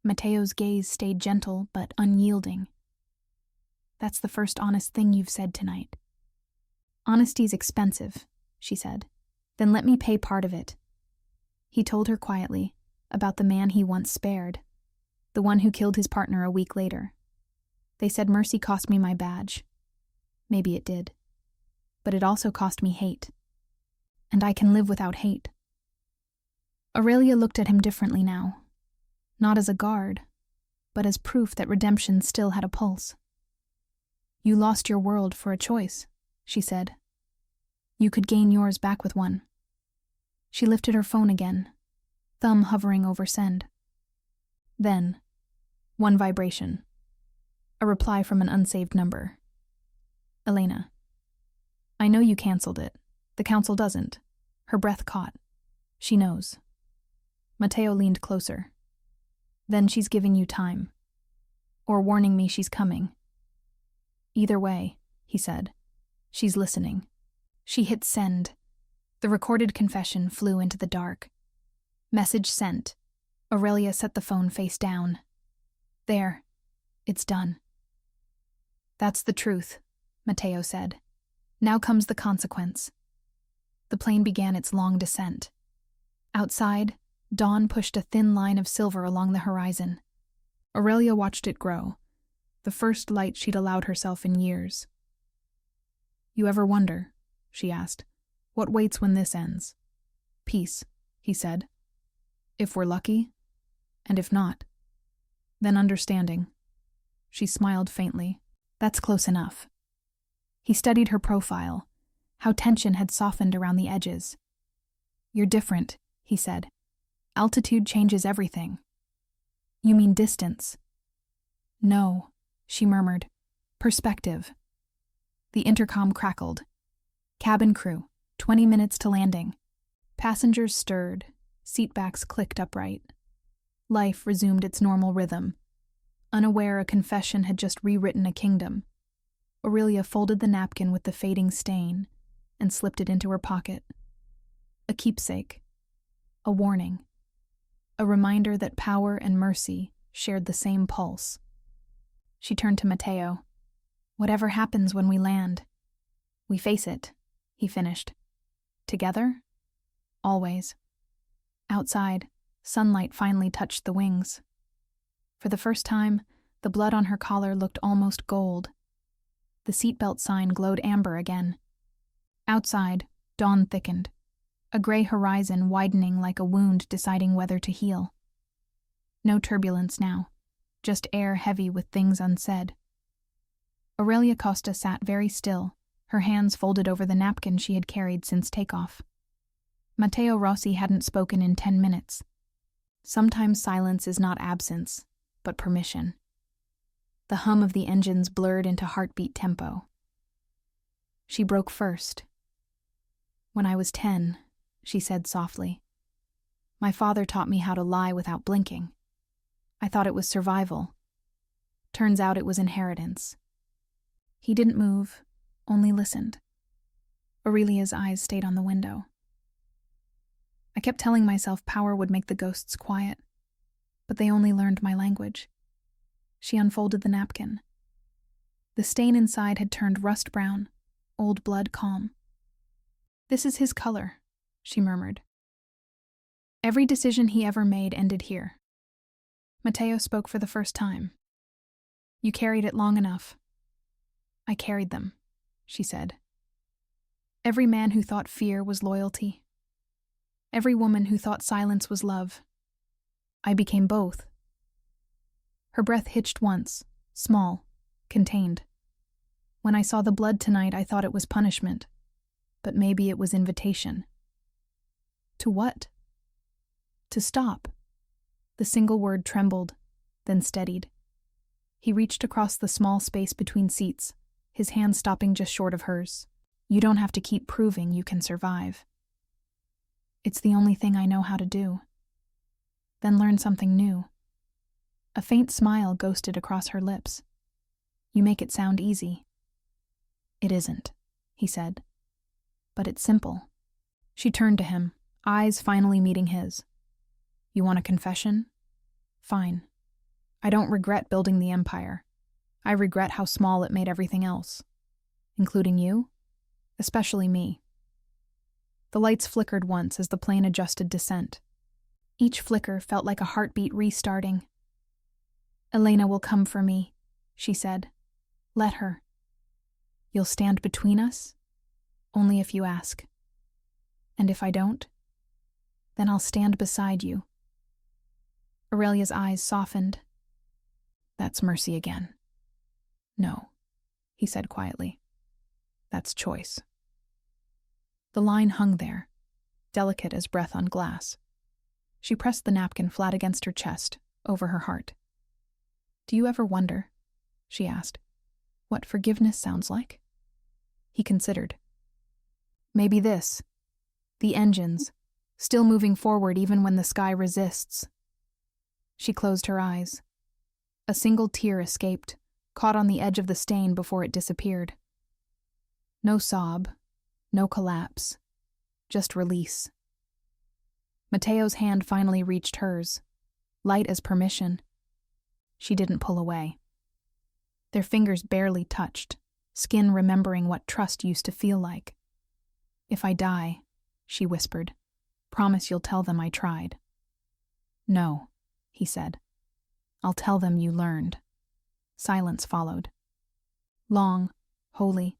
Mateo's gaze stayed gentle but unyielding. That's the first honest thing you've said tonight. Honesty's expensive, she said. Then let me pay part of it. He told her quietly about the man he once spared, the one who killed his partner a week later. They said mercy cost me my badge. Maybe it did. But it also cost me hate. And I can live without hate. Aurelia looked at him differently now. Not as a guard, but as proof that redemption still had a pulse. You lost your world for a choice, she said. You could gain yours back with one. She lifted her phone again, thumb hovering over send. Then, one vibration. A reply from an unsaved number. Elena. I know you canceled it. The council doesn't. Her breath caught. She knows. Matteo leaned closer. Then she's giving you time. Or warning me she's coming. Either way, he said. She's listening. She hit send. The recorded confession flew into the dark. Message sent. Aurelia set the phone face down. There. It's done. That's the truth, Matteo said. Now comes the consequence. The plane began its long descent. Outside, dawn pushed a thin line of silver along the horizon. Aurelia watched it grow, the first light she'd allowed herself in years. You ever wonder, she asked, what waits when this ends? Peace, he said. If we're lucky, and if not, then understanding. She smiled faintly. That's close enough. He studied her profile, how tension had softened around the edges. You're different, he said. Altitude changes everything. You mean distance? No, she murmured. Perspective. The intercom crackled. Cabin crew, 20 minutes to landing. Passengers stirred, seatbacks clicked upright. Life resumed its normal rhythm. Unaware a confession had just rewritten a kingdom, Aurelia folded the napkin with the fading stain and slipped it into her pocket. A keepsake. A warning. A reminder that power and mercy shared the same pulse. She turned to Matteo. Whatever happens when we land, we face it, he finished. Together? Always. Outside, sunlight finally touched the wings. For the first time, the blood on her collar looked almost gold. The seatbelt sign glowed amber again. Outside, dawn thickened, a gray horizon widening like a wound deciding whether to heal. No turbulence now, just air heavy with things unsaid. Aurelia Costa sat very still, her hands folded over the napkin she had carried since takeoff. Matteo Rossi hadn't spoken in 10 minutes. Sometimes silence is not absence, but permission. The hum of the engines blurred into heartbeat tempo. She broke first. When I was 10, she said softly. My father taught me how to lie without blinking. I thought it was survival. Turns out it was inheritance. He didn't move, only listened. Aurelia's eyes stayed on the window. I kept telling myself power would make the ghosts quiet, but they only learned my language. She unfolded the napkin. The stain inside had turned rust brown, old blood calm. This is his color, she murmured. Every decision he ever made ended here. Matteo spoke for the first time. You carried it long enough. I carried them, she said. Every man who thought fear was loyalty. Every woman who thought silence was love. I became both. Her breath hitched once, small, contained. When I saw the blood tonight, I thought it was punishment, but maybe it was invitation. To what? To stop. The single word trembled, then steadied. He reached across the small space between seats, his hand stopping just short of hers. You don't have to keep proving you can survive. It's the only thing I know how to do. Then learn something new. A faint smile ghosted across her lips. You make it sound easy. It isn't, he said. But it's simple. She turned to him, eyes finally meeting his. You want a confession? Fine. I don't regret building the empire. I regret how small it made everything else. Including you? Especially me. The lights flickered once as the plane adjusted descent. Each flicker felt like a heartbeat restarting. Elena will come for me, she said. Let her. You'll stand between us? Only if you ask. And if I don't? Then I'll stand beside you. Aurelia's eyes softened. That's mercy again. No, he said quietly. That's choice. The line hung there, delicate as breath on glass. She pressed the napkin flat against her chest, over her heart. Do you ever wonder, she asked, what forgiveness sounds like? He considered. Maybe this. The engines, still moving forward even when the sky resists. She closed her eyes. A single tear escaped, caught on the edge of the stain before it disappeared. No sob, no collapse, just release. Mateo's hand finally reached hers, light as permission. She didn't pull away. Their fingers barely touched, skin remembering what trust used to feel like. If I die, she whispered, promise you'll tell them I tried. No, he said. I'll tell them you learned. Silence followed. Long, holy.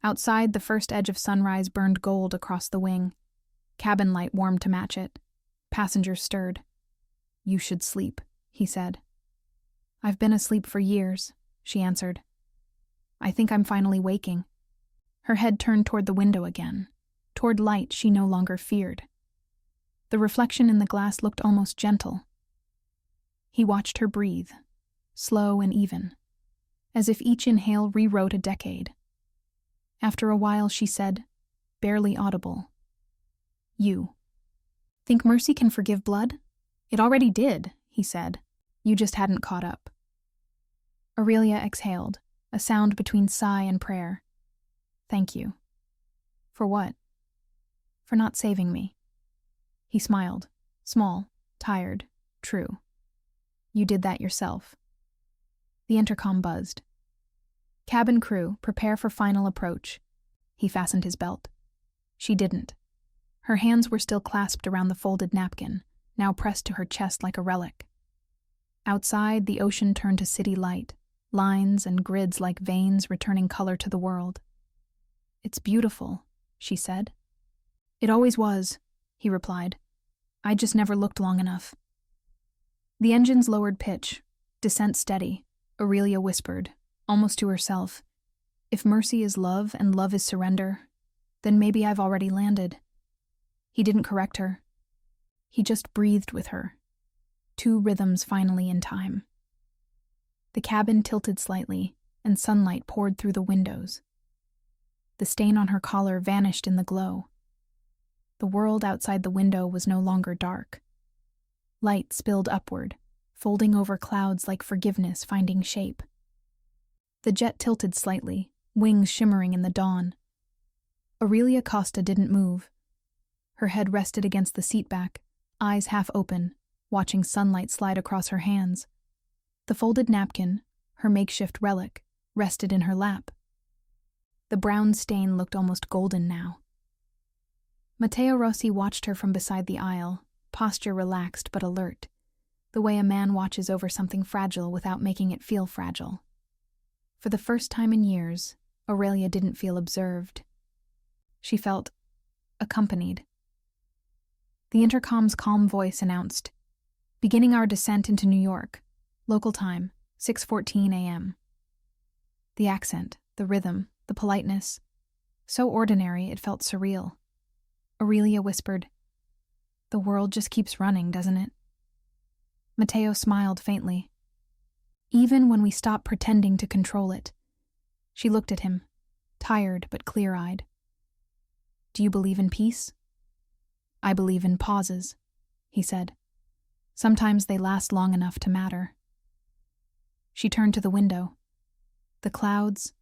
Outside, the first edge of sunrise burned gold across the wing. Cabin light warmed to match it. Passengers stirred. You should sleep, he said. I've been asleep for years, she answered. I think I'm finally waking. Her head turned toward the window again, toward light she no longer feared. The reflection in the glass looked almost gentle. He watched her breathe, slow and even, as if each inhale rewrote a decade. After a while she said, barely audible, You. Think mercy can forgive blood? It already did, he said. You just hadn't caught up. Aurelia exhaled, a sound between sigh and prayer. Thank you. For what? For not saving me. He smiled, small, tired, true. You did that yourself. The intercom buzzed. Cabin crew, prepare for final approach. He fastened his belt. She didn't. Her hands were still clasped around the folded napkin, now pressed to her chest like a relic. Outside, the ocean turned to city light, lines and grids like veins returning color to the world. It's beautiful, she said. It always was, he replied. I just never looked long enough. The engines lowered pitch, descent steady. Aurelia whispered, almost to herself, if mercy is love and love is surrender, then maybe I've already landed. He didn't correct her. He just breathed with her. 2 rhythms finally in time. The cabin tilted slightly, and sunlight poured through the windows. The stain on her collar vanished in the glow. The world outside the window was no longer dark. Light spilled upward, folding over clouds like forgiveness finding shape. The jet tilted slightly, wings shimmering in the dawn. Aurelia Costa didn't move. Her head rested against the seat back, eyes half open, watching sunlight slide across her hands. The folded napkin, her makeshift relic, rested in her lap. The brown stain looked almost golden now. Matteo Rossi watched her from beside the aisle, posture relaxed but alert, the way a man watches over something fragile without making it feel fragile. For the first time in years, Aurelia didn't feel observed. She felt accompanied. The intercom's calm voice announced, beginning our descent into New York, local time, 6:14 a.m. The accent, the rhythm, the politeness, so ordinary it felt surreal. Aurelia whispered, the world just keeps running, doesn't it? Matteo smiled faintly. Even when we stop pretending to control it. She looked at him, tired but clear-eyed. Do you believe in peace? I believe in pauses, he said. Sometimes they last long enough to matter. She turned to the window. The clouds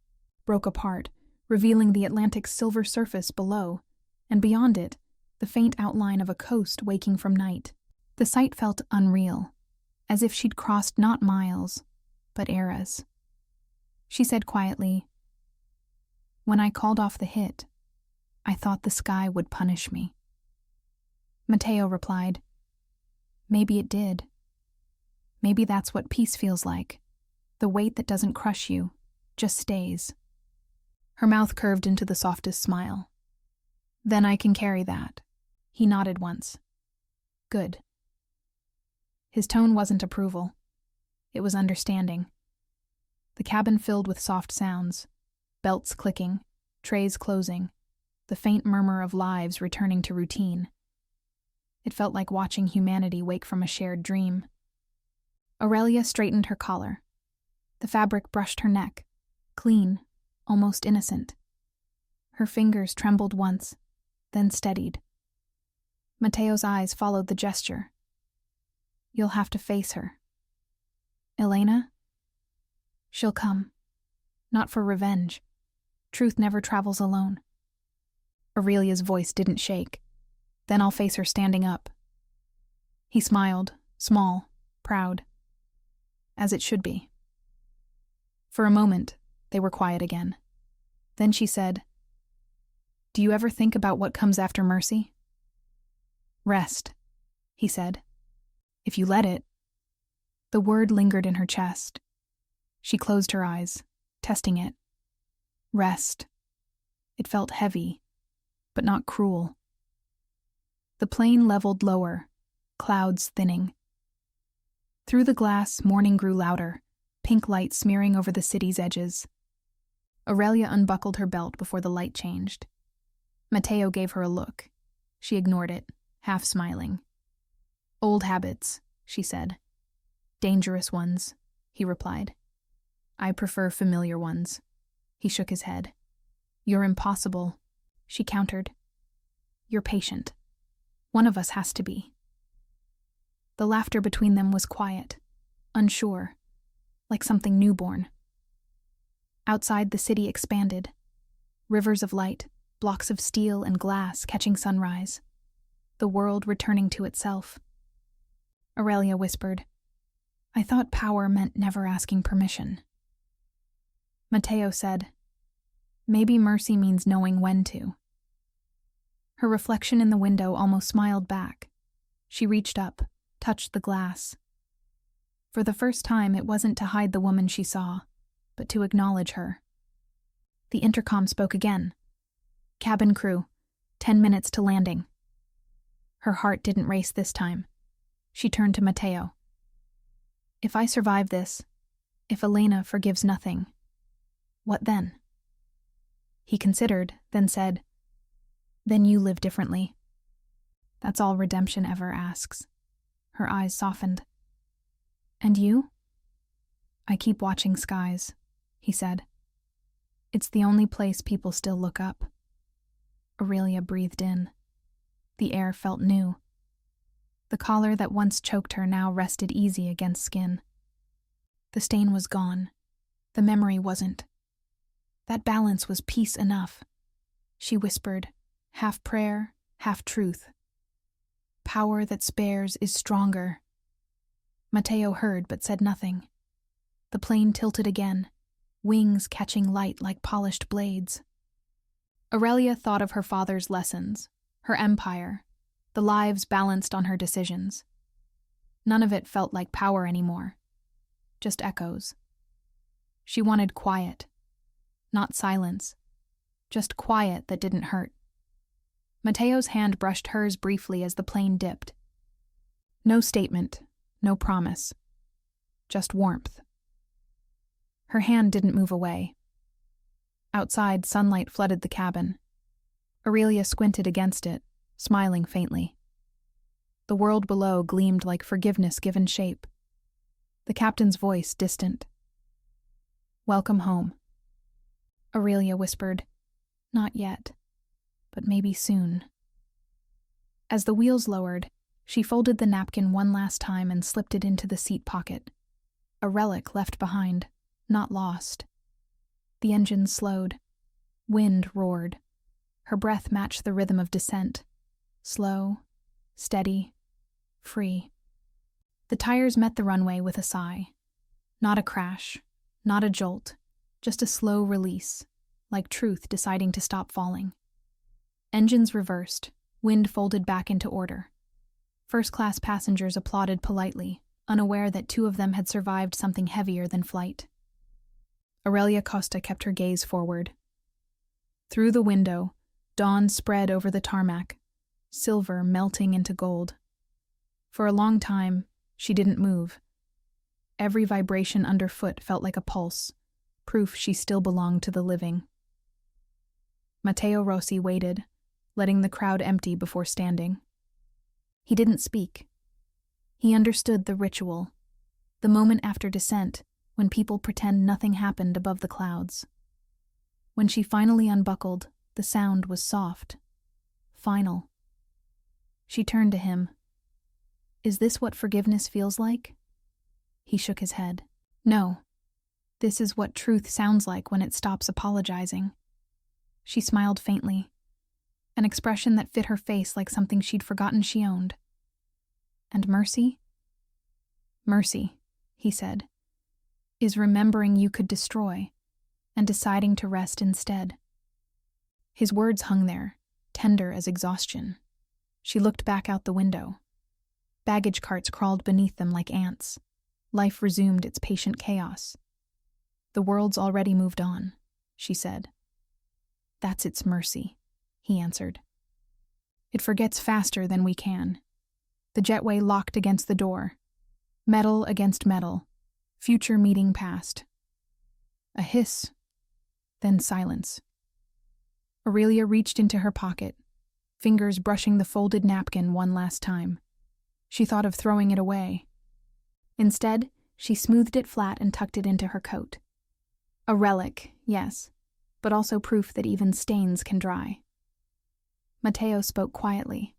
broke apart, revealing the Atlantic's silver surface below, and beyond it, the faint outline of a coast waking from night. The sight felt unreal, as if she'd crossed not miles, but eras. She said quietly, "When I called off the hit, I thought the sky would punish me." Mateo replied, "Maybe it did. Maybe that's what peace feels like. The weight that doesn't crush you, just stays." Her mouth curved into the softest smile. "Then I can carry that." He nodded once. "Good." His tone wasn't approval. It was understanding. The cabin filled with soft sounds, belts clicking, trays closing, the faint murmur of lives returning to routine. It felt like watching humanity wake from a shared dream. Aurelia straightened her collar. The fabric brushed her neck, clean, almost innocent. Her fingers trembled once, then steadied. Mateo's eyes followed the gesture. "You'll have to face her." "Elena?" "She'll come. Not for revenge. Truth never travels alone." Aurelia's voice didn't shake. "Then I'll face her standing up." He smiled, small, proud. As it should be. For a moment, they were quiet again. Then she said, "Do you ever think about what comes after mercy?" "Rest," he said. "If you let it." The word lingered in her chest. She closed her eyes, testing it. Rest. It felt heavy, but not cruel. The plane leveled lower, clouds thinning. Through the glass, morning grew louder, pink light smearing over the city's edges. Aurelia unbuckled her belt before the light changed. Mateo gave her a look. She ignored it, half smiling. "Old habits," she said. "Dangerous ones," he replied. "I prefer familiar ones." He shook his head. "You're impossible," she countered. "You're patient. One of us has to be." The laughter between them was quiet, unsure, like something newborn. Outside, the city expanded. Rivers of light, blocks of steel and glass catching sunrise. The world returning to itself. Aurelia whispered, "I thought power meant never asking permission." Mateo said, "Maybe mercy means knowing when to." Her reflection in the window almost smiled back. She reached up, touched the glass. For the first time, it wasn't to hide the woman she saw, but to acknowledge her. The intercom spoke again. "Cabin crew, 10 minutes to landing." Her heart didn't race this time. She turned to Mateo. "If I survive this, if Elena forgives nothing, what then?" He considered, then said, "Then you live differently." That's all redemption ever asks. Her eyes softened. "And you?" "I keep watching skies," he said. "It's the only place people still look up." Aurelia breathed in. The air felt new. The collar that once choked her now rested easy against skin. The stain was gone. The memory wasn't. That balance was peace enough. She whispered, half prayer, half truth. "Power that spares is stronger." Mateo heard but said nothing. The plane tilted again, wings catching light like polished blades. Aurelia thought of her father's lessons, her empire, the lives balanced on her decisions. None of it felt like power anymore, just echoes. She wanted quiet, not silence, just quiet that didn't hurt. Mateo's hand brushed hers briefly as the plane dipped. No statement, no promise, just warmth. Her hand didn't move away. Outside, sunlight flooded the cabin. Aurelia squinted against it, smiling faintly. The world below gleamed like forgiveness given shape. The captain's voice distant. "Welcome home." Aurelia whispered, "Not yet, but maybe soon." As the wheels lowered, she folded the napkin one last time and slipped it into the seat pocket. A relic left behind, not lost. The engine slowed. Wind roared. Her breath matched the rhythm of descent. Slow, steady, free. The tires met the runway with a sigh. Not a crash, not a jolt, Just a slow release, like truth deciding to stop falling. Engines reversed, wind folded back into order. First-class passengers applauded politely, unaware that 2 of them had survived something heavier than flight. Aurelia Costa kept her gaze forward. Through the window, dawn spread over the tarmac, silver melting into gold. For a long time, she didn't move. Every vibration underfoot felt like a pulse, proof she still belonged to the living. Matteo Rossi waited, letting the crowd empty before standing. He didn't speak. He understood the ritual, the moment after descent, when people pretend nothing happened above the clouds. When she finally unbuckled, the sound was soft, final. She turned to him. "Is this what forgiveness feels like?" He shook his head. "No. This is what truth sounds like when it stops apologizing." She smiled faintly, an expression that fit her face like something she'd forgotten she owned. "And mercy?" "Mercy," he said, "is remembering you could destroy and deciding to rest instead." His words hung there, tender as exhaustion. She looked back out the window. Baggage carts crawled beneath them like ants. Life resumed its patient chaos. "The world's already moved on," she said. "That's its mercy," he answered. "It forgets faster than we can." The jetway locked against the door. Metal against metal. Future meeting past. A hiss. Then silence. Aurelia reached into her pocket, fingers brushing the folded napkin one last time. She thought of throwing it away. Instead, she smoothed it flat and tucked it into her coat. A relic, yes, but also proof that even stains can dry. Matteo spoke quietly.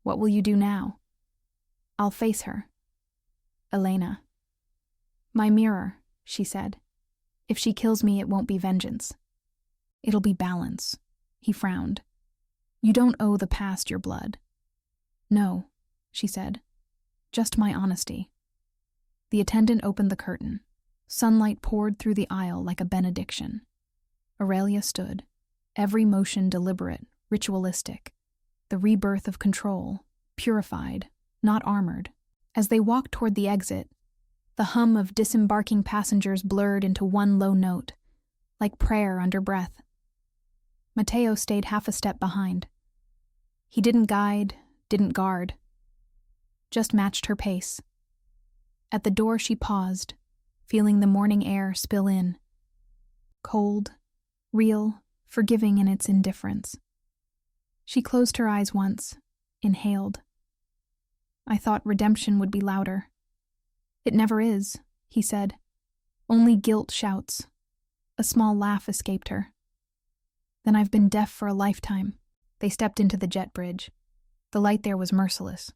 "What will you do now?" "I'll face her." "Elena." "My mirror," she said. "If she kills me, it won't be vengeance. It'll be balance." He frowned. "You don't owe the past your blood." "No," she said. "Just my honesty." The attendant opened the curtain. Sunlight poured through the aisle like a benediction. Aurelia stood, every motion deliberate, ritualistic, the rebirth of control, purified, not armored. As they walked toward the exit, the hum of disembarking passengers blurred into one low note, like prayer under breath. Matteo stayed half a step behind. He didn't guide, didn't guard, just matched her pace. At the door she paused, feeling the morning air spill in. Cold, real, forgiving in its indifference. She closed her eyes once, inhaled. "I thought redemption would be louder." "It never is," he said. "Only guilt shouts." A small laugh escaped her. "Then I've been deaf for a lifetime." They stepped into the jet bridge. The light there was merciless.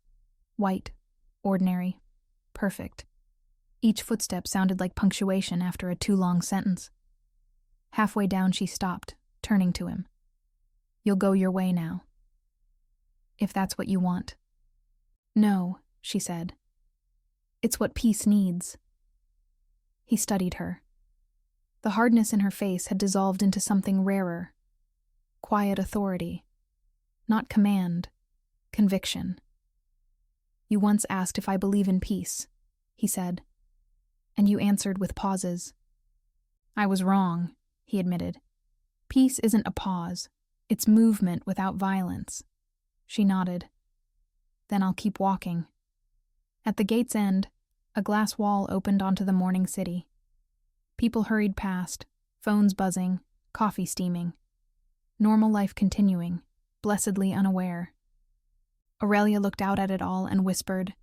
White, ordinary, perfect. Each footstep sounded like punctuation after a too-long sentence. Halfway down she stopped, turning to him. "You'll go your way now. If that's what you want." "No," she said. "It's what peace needs." He studied her. The hardness in her face had dissolved into something rarer. Quiet authority. Not command, conviction. "You once asked if I believe in peace," he said. "And you answered with pauses." "I was wrong," he admitted. "Peace isn't a pause. It's movement without violence." She nodded. "Then I'll keep walking." At the gate's end, a glass wall opened onto the morning city. People hurried past, phones buzzing, coffee steaming. Normal life continuing, blessedly unaware. Aurelia looked out at it all and whispered,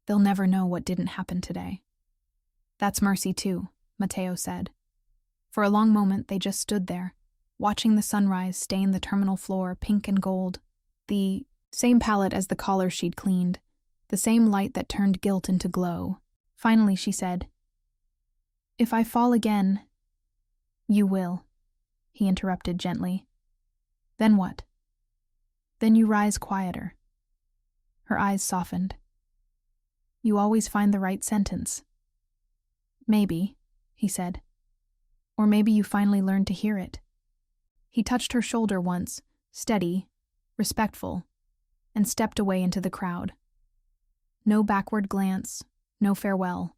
"They'll never know what didn't happen today." "That's mercy too," Matteo said. For a long moment they just stood there, watching the sunrise stain the terminal floor pink and gold. The same palette as the collar she'd cleaned, the same light that turned guilt into glow. Finally she said, "If I fall again—" "You will," he interrupted gently. "Then what?" "Then you rise quieter." Her eyes softened. "You always find the right sentence." "Maybe," he said. Or maybe you finally learned to hear it. He touched her shoulder once, steady, respectful, and stepped away into the crowd. No backward glance, no farewell.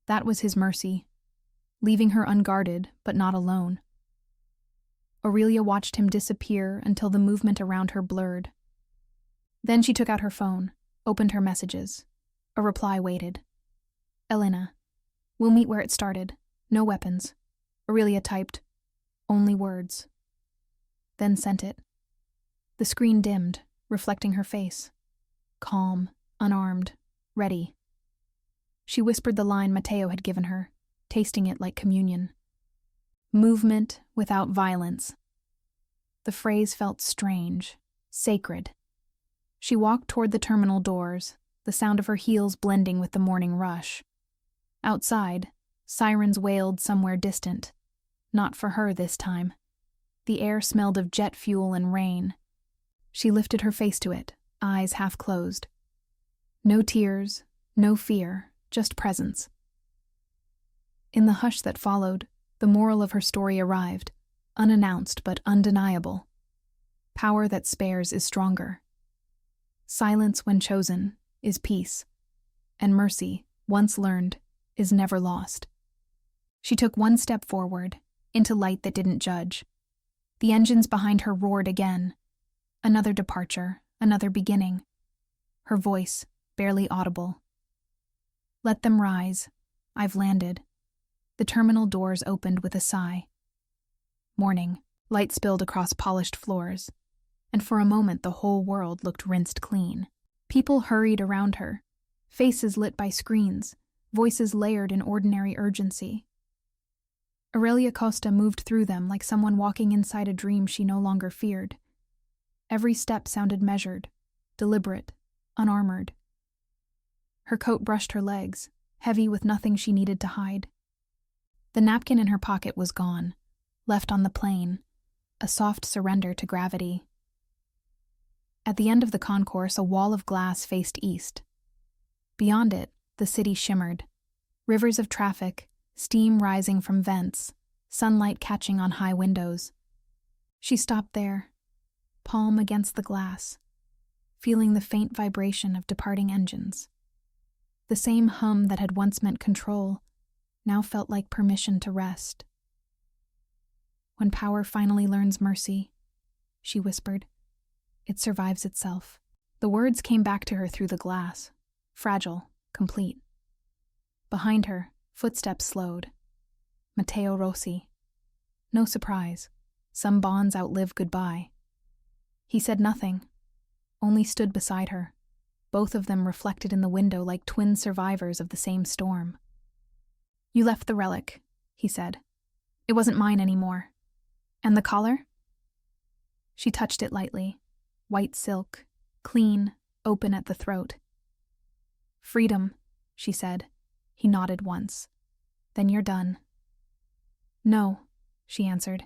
That was his mercy, leaving her unguarded but not alone. Aurelia watched him disappear until the movement around her blurred. Then she took out her phone, opened her messages. A reply waited. Elena, we'll meet where it started. No weapons. Aurelia typed, only words. Then sent it. The screen dimmed, reflecting her face. Calm, unarmed, ready. She whispered the line Matteo had given her, tasting it like communion. Movement without violence. The phrase felt strange, sacred. She walked toward the terminal doors, the sound of her heels blending with the morning rush. Outside, sirens wailed somewhere distant. Not for her this time. The air smelled of jet fuel and rain. She lifted her face to it, eyes half closed. No tears, no fear, just presence. In the hush that followed, the moral of her story arrived, unannounced but undeniable. Power that spares is stronger. Silence, when chosen, is peace, and mercy, once learned, is never lost. She took one step forward, into light that didn't judge. The engines behind her roared again. Another departure, another beginning. Her voice, barely audible. Let them rise. I've landed. The terminal doors opened with a sigh. Morning, light spilled across polished floors, and for a moment the whole world looked rinsed clean. People hurried around her, faces lit by screens, voices layered in ordinary urgency. Aurelia Costa moved through them like someone walking inside a dream she no longer feared. Every step sounded measured, deliberate, unarmored. Her coat brushed her legs, heavy with nothing she needed to hide. The napkin in her pocket was gone, left on the plane, a soft surrender to gravity. At the end of the concourse, a wall of glass faced east. Beyond it, the city shimmered. Rivers of traffic, steam rising from vents, sunlight catching on high windows. She stopped there, palm against the glass, feeling the faint vibration of departing engines. The same hum that had once meant control now felt like permission to rest. When power finally learns mercy, she whispered, it survives itself. The words came back to her through the glass, fragile, complete. Behind her, footsteps slowed. Matteo Rossi. No surprise. Some bonds outlive goodbye. He said nothing, only stood beside her, both of them reflected in the window like twin survivors of the same storm. You left the relic, he said. It wasn't mine anymore. And the collar? She touched it lightly. White silk, clean, open at the throat. Freedom, she said. He nodded once. Then you're done. No, she answered.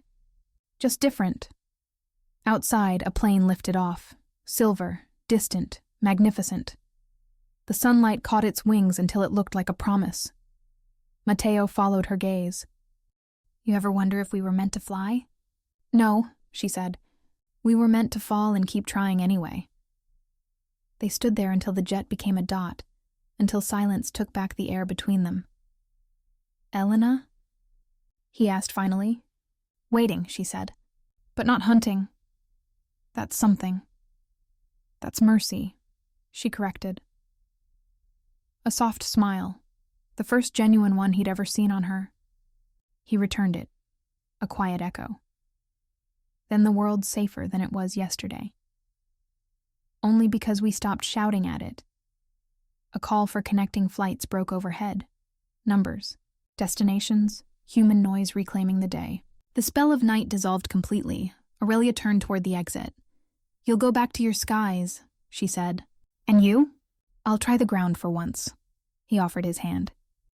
Just different. Outside, a plane lifted off, silver, distant, magnificent. The sunlight caught its wings until it looked like a promise. Matteo followed her gaze. You ever wonder if we were meant to fly? No, she said. We were meant to fall and keep trying anyway. They stood there until the jet became a dot, until silence took back the air between them. Elena? He asked finally. Waiting, she said. But not hunting. That's something. That's mercy, she corrected. A soft smile, the first genuine one he'd ever seen on her. He returned it, a quiet echo. Then the world's safer than it was yesterday. Only because we stopped shouting at it. A call for connecting flights broke overhead. Numbers, destinations, human noise reclaiming the day. The spell of night dissolved completely. Aurelia turned toward the exit. You'll go back to your skies, she said. And you? I'll try the ground for once. He offered his hand.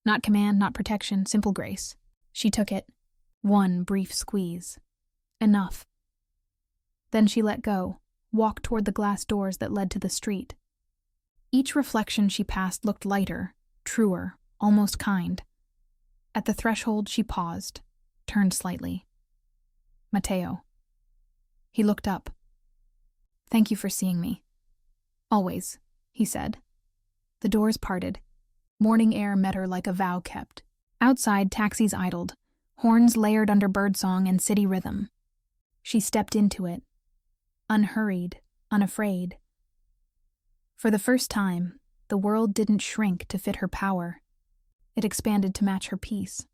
Not command, not protection, simple grace. She took it. One brief squeeze. Enough. Then she let go, walked toward the glass doors that led to the street. Each reflection she passed looked lighter, truer, almost kind. At the threshold, she paused, turned slightly. Mateo. He looked up. Thank you for seeing me. Always, he said. The doors parted. Morning air met her like a vow kept. Outside, taxis idled, horns layered under birdsong and city rhythm. She stepped into it, unhurried, unafraid. For the first time, the world didn't shrink to fit her power. It expanded to match her peace.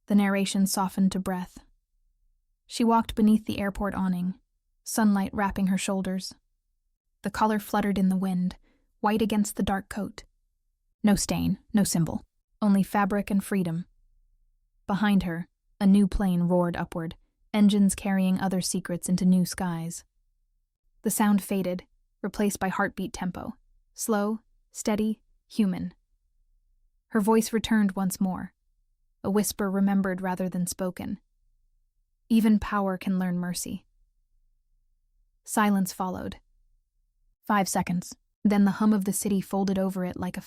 The narration softened to breath. She walked beneath the airport awning, sunlight wrapping her shoulders. The collar fluttered in the wind, white against the dark coat. No stain, no symbol, only fabric and freedom. Behind her, a new plane roared upward, engines carrying other secrets into new skies. The sound faded, replaced by heartbeat tempo, slow, steady, human. Her voice returned once more, a whisper remembered rather than spoken. Even power can learn mercy. Silence followed. 5 seconds, then the hum of the city folded over it like a